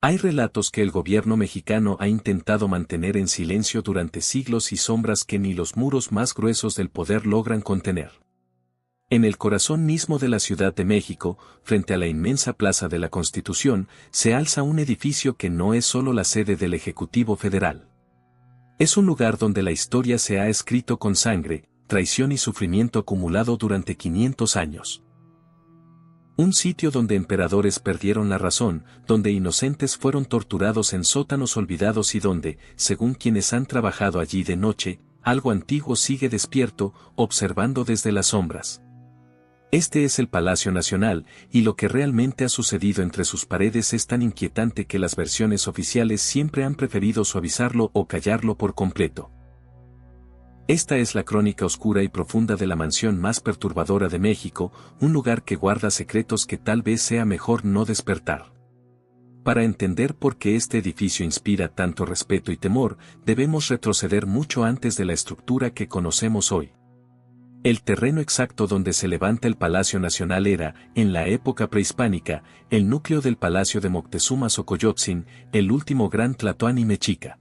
Hay relatos que el gobierno mexicano ha intentado mantener en silencio durante siglos y sombras que ni los muros más gruesos del poder logran contener. En el corazón mismo de la Ciudad de México, frente a la inmensa Plaza de la Constitución, se alza un edificio que no es solo la sede del Ejecutivo Federal. Es un lugar donde la historia se ha escrito con sangre, traición y sufrimiento acumulado durante 500 años. Un sitio donde emperadores perdieron la razón, donde inocentes fueron torturados en sótanos olvidados y donde, según quienes han trabajado allí de noche, algo antiguo sigue despierto, observando desde las sombras. Este es el Palacio Nacional, y lo que realmente ha sucedido entre sus paredes es tan inquietante que las versiones oficiales siempre han preferido suavizarlo o callarlo por completo. Esta es la crónica oscura y profunda de la mansión más perturbadora de México, un lugar que guarda secretos que tal vez sea mejor no despertar. Para entender por qué este edificio inspira tanto respeto y temor, debemos retroceder mucho antes de la estructura que conocemos hoy. El terreno exacto donde se levanta el Palacio Nacional era, en la época prehispánica, el núcleo del Palacio de Moctezuma Xocoyotzin, el último gran tlatoani mexica.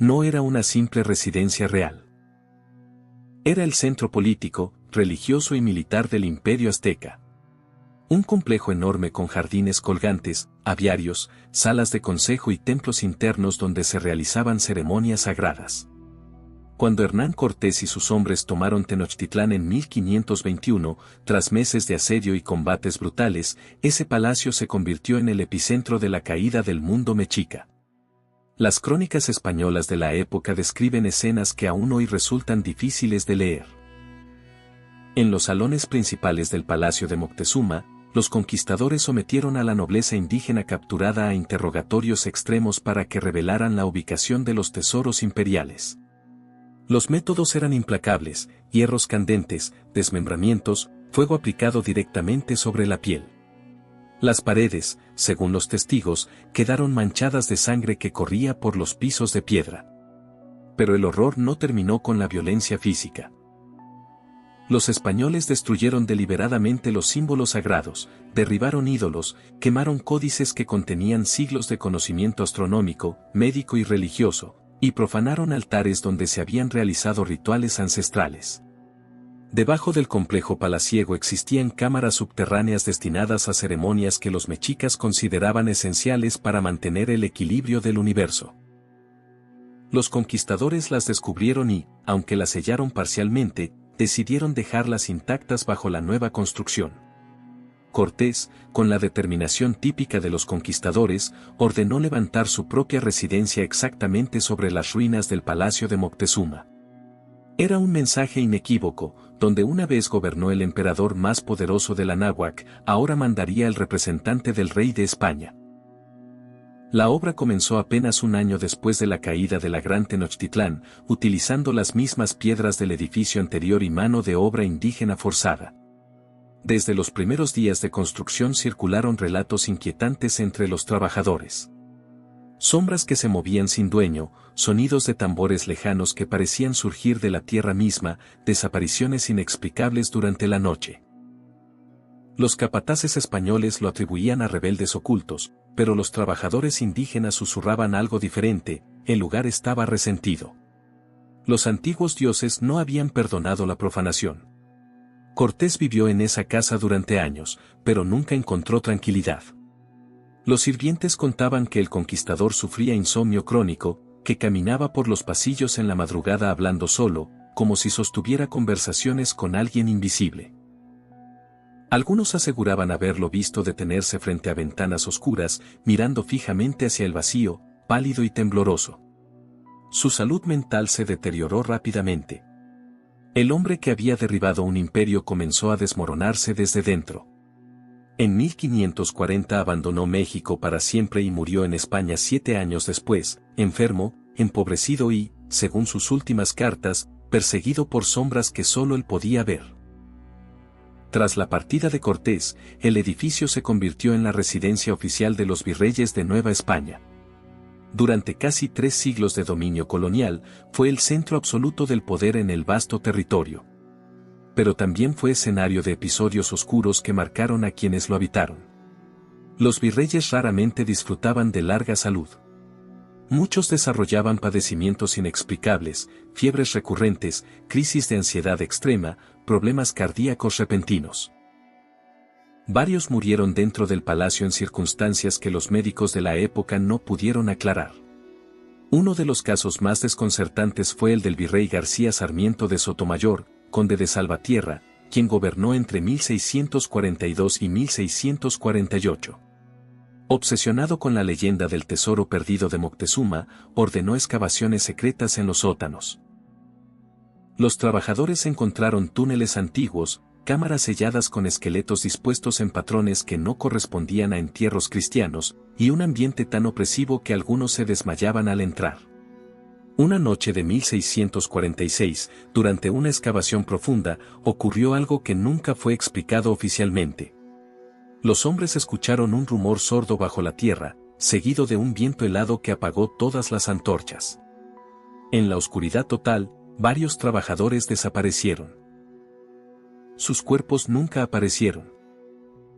No era una simple residencia real. Era el centro político, religioso y militar del Imperio Azteca. Un complejo enorme con jardines colgantes, aviarios, salas de consejo y templos internos donde se realizaban ceremonias sagradas. Cuando Hernán Cortés y sus hombres tomaron Tenochtitlán en 1521, tras meses de asedio y combates brutales, ese palacio se convirtió en el epicentro de la caída del mundo mexica. Las crónicas españolas de la época describen escenas que aún hoy resultan difíciles de leer. En los salones principales del Palacio de Moctezuma, los conquistadores sometieron a la nobleza indígena capturada a interrogatorios extremos para que revelaran la ubicación de los tesoros imperiales. Los métodos eran implacables: hierros candentes, desmembramientos, fuego aplicado directamente sobre la piel. Las paredes, según los testigos, quedaron manchadas de sangre que corría por los pisos de piedra. Pero el horror no terminó con la violencia física. Los españoles destruyeron deliberadamente los símbolos sagrados, derribaron ídolos, quemaron códices que contenían siglos de conocimiento astronómico, médico y religioso, y profanaron altares donde se habían realizado rituales ancestrales. Debajo del complejo palaciego existían cámaras subterráneas destinadas a ceremonias que los mexicas consideraban esenciales para mantener el equilibrio del universo. Los conquistadores las descubrieron y, aunque las sellaron parcialmente, decidieron dejarlas intactas bajo la nueva construcción. Cortés, con la determinación típica de los conquistadores, ordenó levantar su propia residencia exactamente sobre las ruinas del Palacio de Moctezuma. Era un mensaje inequívoco: donde una vez gobernó el emperador más poderoso de la náhuac, ahora mandaría el representante del rey de España. La obra comenzó apenas un año después de la caída de la Gran Tenochtitlán, utilizando las mismas piedras del edificio anterior y mano de obra indígena forzada. Desde los primeros días de construcción circularon relatos inquietantes entre los trabajadores. Sombras que se movían sin dueño, sonidos de tambores lejanos que parecían surgir de la tierra misma, desapariciones inexplicables durante la noche. Los capataces españoles lo atribuían a rebeldes ocultos, pero los trabajadores indígenas susurraban algo diferente: el lugar estaba resentido. Los antiguos dioses no habían perdonado la profanación. Cortés vivió en esa casa durante años, pero nunca encontró tranquilidad. Los sirvientes contaban que el conquistador sufría insomnio crónico, que caminaba por los pasillos en la madrugada hablando solo, como si sostuviera conversaciones con alguien invisible. Algunos aseguraban haberlo visto detenerse frente a ventanas oscuras, mirando fijamente hacia el vacío, pálido y tembloroso. Su salud mental se deterioró rápidamente. El hombre que había derribado un imperio comenzó a desmoronarse desde dentro. En 1540 abandonó México para siempre y murió en España 7 años después, enfermo, empobrecido y, según sus últimas cartas, perseguido por sombras que solo él podía ver. Tras la partida de Cortés, el edificio se convirtió en la residencia oficial de los virreyes de Nueva España. Durante casi 3 siglos de dominio colonial, fue el centro absoluto del poder en el vasto territorio. Pero también fue escenario de episodios oscuros que marcaron a quienes lo habitaron. Los virreyes raramente disfrutaban de larga salud. Muchos desarrollaban padecimientos inexplicables, fiebres recurrentes, crisis de ansiedad extrema, problemas cardíacos repentinos. Varios murieron dentro del palacio en circunstancias que los médicos de la época no pudieron aclarar. Uno de los casos más desconcertantes fue el del virrey García Sarmiento de Sotomayor, conde de Salvatierra, quien gobernó entre 1642 y 1648. Obsesionado con la leyenda del tesoro perdido de Moctezuma, ordenó excavaciones secretas en los sótanos. Los trabajadores encontraron túneles antiguos, cámaras selladas con esqueletos dispuestos en patrones que no correspondían a entierros cristianos, y un ambiente tan opresivo que algunos se desmayaban al entrar. Una noche de 1646, durante una excavación profunda, ocurrió algo que nunca fue explicado oficialmente. Los hombres escucharon un rumor sordo bajo la tierra, seguido de un viento helado que apagó todas las antorchas. En la oscuridad total, varios trabajadores desaparecieron. Sus cuerpos nunca aparecieron.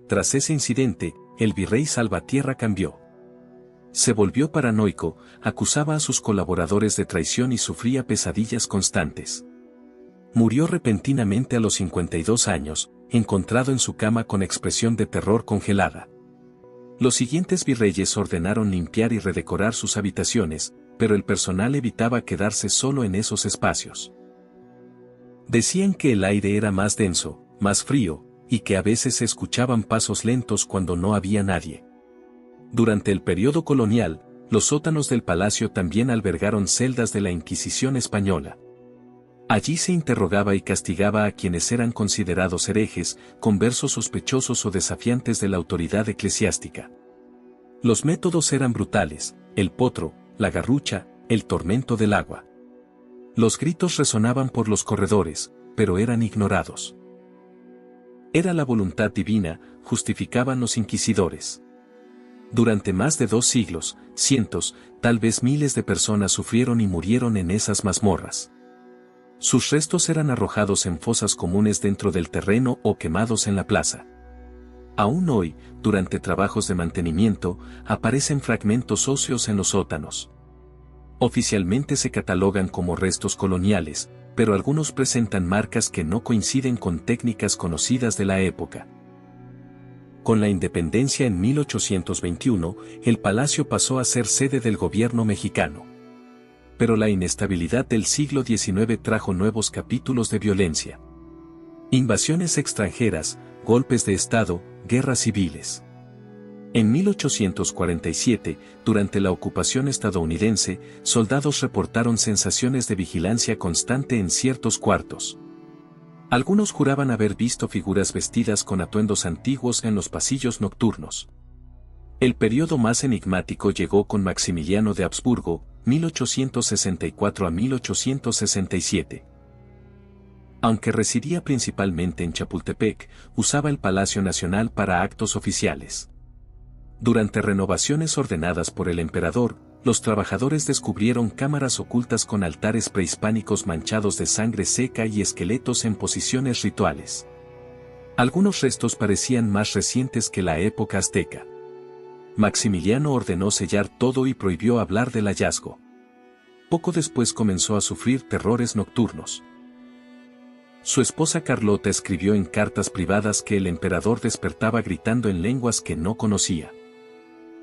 Tras ese incidente, el virrey Salvatierra cambió. Se volvió paranoico, acusaba a sus colaboradores de traición y sufría pesadillas constantes. Murió repentinamente a los 52 años, encontrado en su cama con expresión de terror congelada. Los siguientes virreyes ordenaron limpiar y redecorar sus habitaciones, pero el personal evitaba quedarse solo en esos espacios. Decían que el aire era más denso, más frío, y que a veces se escuchaban pasos lentos cuando no había nadie. Durante el periodo colonial, los sótanos del palacio también albergaron celdas de la Inquisición española. Allí se interrogaba y castigaba a quienes eran considerados herejes, conversos sospechosos o desafiantes de la autoridad eclesiástica. Los métodos eran brutales: el potro, la garrucha, el tormento del agua. Los gritos resonaban por los corredores, pero eran ignorados. Era la voluntad divina, justificaban los inquisidores. Durante más de 2 siglos, cientos, tal vez miles de personas sufrieron y murieron en esas mazmorras. Sus restos eran arrojados en fosas comunes dentro del terreno o quemados en la plaza. Aún hoy, durante trabajos de mantenimiento, aparecen fragmentos óseos en los sótanos. Oficialmente se catalogan como restos coloniales, pero algunos presentan marcas que no coinciden con técnicas conocidas de la época. Con la independencia en 1821, el palacio pasó a ser sede del gobierno mexicano. Pero la inestabilidad del siglo XIX trajo nuevos capítulos de violencia. Invasiones extranjeras, golpes de Estado, guerras civiles. En 1847, durante la ocupación estadounidense, soldados reportaron sensaciones de vigilancia constante en ciertos cuartos. Algunos juraban haber visto figuras vestidas con atuendos antiguos en los pasillos nocturnos. El periodo más enigmático llegó con Maximiliano de Habsburgo, 1864 a 1867. Aunque residía principalmente en Chapultepec, usaba el Palacio Nacional para actos oficiales. Durante renovaciones ordenadas por el emperador, los trabajadores descubrieron cámaras ocultas con altares prehispánicos manchados de sangre seca y esqueletos en posiciones rituales. Algunos restos parecían más recientes que la época azteca. Maximiliano ordenó sellar todo y prohibió hablar del hallazgo. Poco después comenzó a sufrir terrores nocturnos. Su esposa Carlota escribió en cartas privadas que el emperador despertaba gritando en lenguas que no conocía.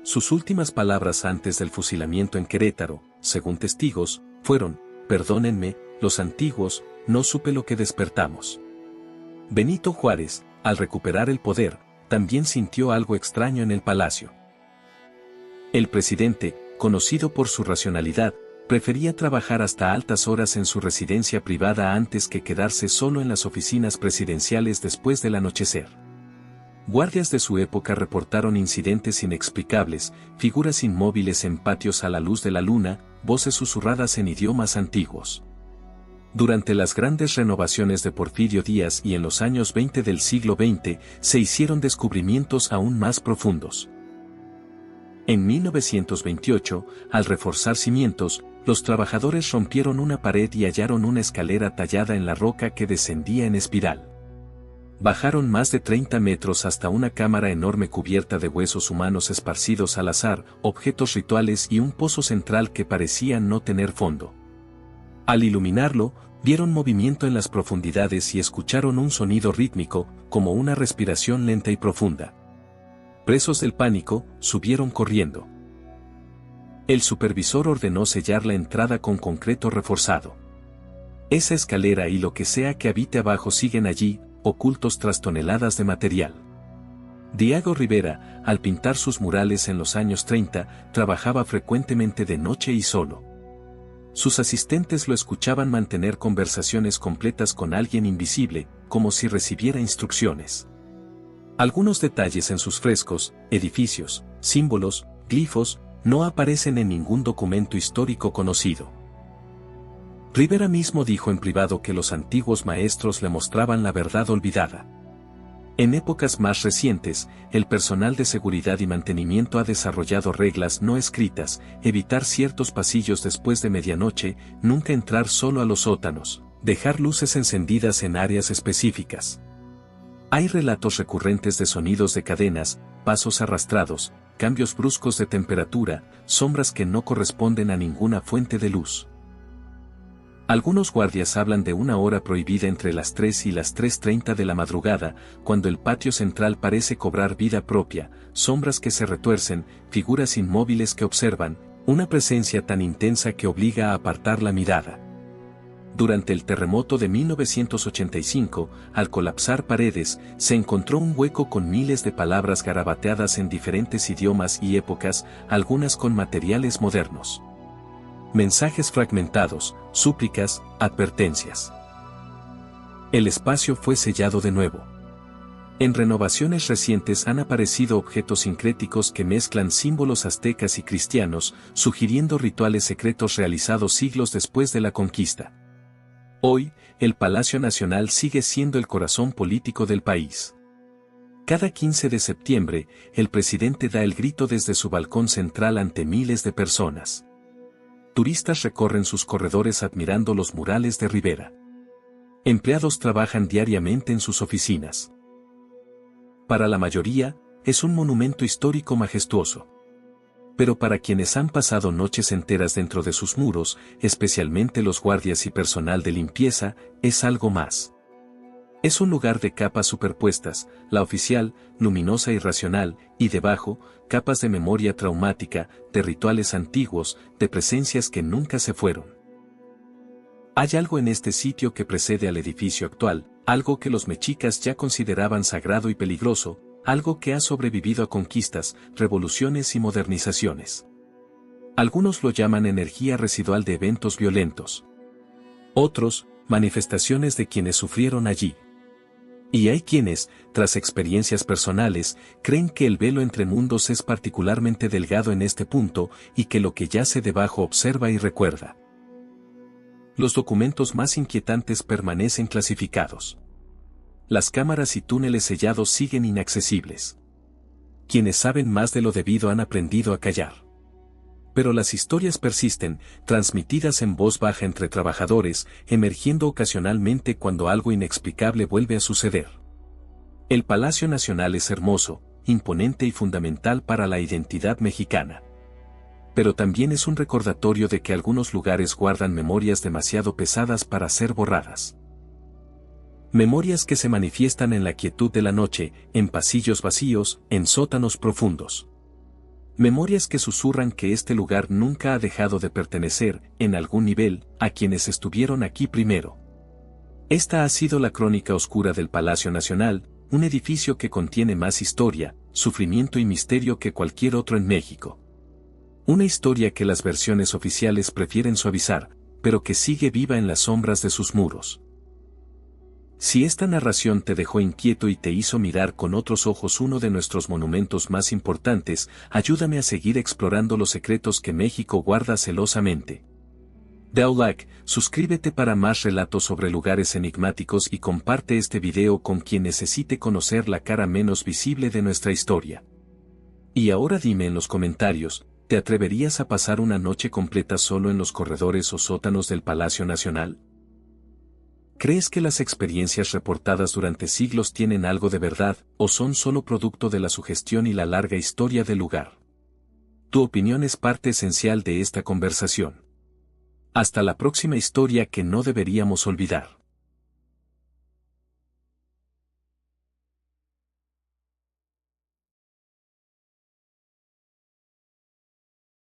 Sus últimas palabras antes del fusilamiento en Querétaro, según testigos, fueron: «Perdónenme, los antiguos, no supe lo que despertamos». Benito Juárez, al recuperar el poder, también sintió algo extraño en el palacio. El presidente, conocido por su racionalidad, prefería trabajar hasta altas horas en su residencia privada antes que quedarse solo en las oficinas presidenciales después del anochecer. Guardias de su época reportaron incidentes inexplicables, figuras inmóviles en patios a la luz de la luna, voces susurradas en idiomas antiguos. Durante las grandes renovaciones de Porfirio Díaz y en los años 20 del siglo XX, se hicieron descubrimientos aún más profundos. En 1928, al reforzar cimientos, los trabajadores rompieron una pared y hallaron una escalera tallada en la roca que descendía en espiral. Bajaron más de 30 metros hasta una cámara enorme cubierta de huesos humanos esparcidos al azar, objetos rituales y un pozo central que parecía no tener fondo. Al iluminarlo, vieron movimiento en las profundidades y escucharon un sonido rítmico, como una respiración lenta y profunda. Presos del pánico, subieron corriendo. El supervisor ordenó sellar la entrada con concreto reforzado. Esa escalera y lo que sea que habite abajo siguen allí, ocultos tras toneladas de material. Diego Rivera, al pintar sus murales en los años 30, trabajaba frecuentemente de noche y solo. Sus asistentes lo escuchaban mantener conversaciones completas con alguien invisible, como si recibiera instrucciones. Algunos detalles en sus frescos, edificios, símbolos, glifos, no aparecen en ningún documento histórico conocido. Rivera mismo dijo en privado que los antiguos maestros le mostraban la verdad olvidada. En épocas más recientes, el personal de seguridad y mantenimiento ha desarrollado reglas no escritas: evitar ciertos pasillos después de medianoche, nunca entrar solo a los sótanos, dejar luces encendidas en áreas específicas. Hay relatos recurrentes de sonidos de cadenas, pasos arrastrados, cambios bruscos de temperatura, sombras que no corresponden a ninguna fuente de luz. Algunos guardias hablan de una hora prohibida entre las 3 y las 3:30 de la madrugada, cuando el patio central parece cobrar vida propia, sombras que se retuercen, figuras inmóviles que observan, una presencia tan intensa que obliga a apartar la mirada. Durante el terremoto de 1985, al colapsar paredes, se encontró un hueco con miles de palabras garabateadas en diferentes idiomas y épocas, algunas con materiales modernos. Mensajes fragmentados, súplicas, advertencias. El espacio fue sellado de nuevo. En renovaciones recientes han aparecido objetos sincréticos que mezclan símbolos aztecas y cristianos, sugiriendo rituales secretos realizados siglos después de la conquista. Hoy, el Palacio Nacional sigue siendo el corazón político del país. Cada 15 de septiembre, el presidente da el grito desde su balcón central ante miles de personas. Turistas recorren sus corredores admirando los murales de Rivera. Empleados trabajan diariamente en sus oficinas. Para la mayoría, es un monumento histórico majestuoso. Pero para quienes han pasado noches enteras dentro de sus muros, especialmente los guardias y personal de limpieza, es algo más. Es un lugar de capas superpuestas, la oficial, luminosa y racional, y debajo, capas de memoria traumática, de rituales antiguos, de presencias que nunca se fueron. Hay algo en este sitio que precede al edificio actual, algo que los mexicas ya consideraban sagrado y peligroso, algo que ha sobrevivido a conquistas, revoluciones y modernizaciones. Algunos lo llaman energía residual de eventos violentos. Otros, manifestaciones de quienes sufrieron allí. Y hay quienes, tras experiencias personales, creen que el velo entre mundos es particularmente delgado en este punto y que lo que yace debajo observa y recuerda. Los documentos más inquietantes permanecen clasificados. Las cámaras y túneles sellados siguen inaccesibles. Quienes saben más de lo debido han aprendido a callar. Pero las historias persisten, transmitidas en voz baja entre trabajadores, emergiendo ocasionalmente cuando algo inexplicable vuelve a suceder. El Palacio Nacional es hermoso, imponente y fundamental para la identidad mexicana. Pero también es un recordatorio de que algunos lugares guardan memorias demasiado pesadas para ser borradas. Memorias que se manifiestan en la quietud de la noche, en pasillos vacíos, en sótanos profundos. Memorias que susurran que este lugar nunca ha dejado de pertenecer, en algún nivel, a quienes estuvieron aquí primero. Esta ha sido la crónica oscura del Palacio Nacional, un edificio que contiene más historia, sufrimiento y misterio que cualquier otro en México. Una historia que las versiones oficiales prefieren suavizar, pero que sigue viva en las sombras de sus muros. Si esta narración te dejó inquieto y te hizo mirar con otros ojos uno de nuestros monumentos más importantes, ayúdame a seguir explorando los secretos que México guarda celosamente. Da like, suscríbete para más relatos sobre lugares enigmáticos y comparte este video con quien necesite conocer la cara menos visible de nuestra historia. Y ahora dime en los comentarios, ¿te atreverías a pasar una noche completa solo en los corredores o sótanos del Palacio Nacional? ¿Crees que las experiencias reportadas durante siglos tienen algo de verdad, o son solo producto de la sugestión y la larga historia del lugar? Tu opinión es parte esencial de esta conversación. Hasta la próxima historia que no deberíamos olvidar.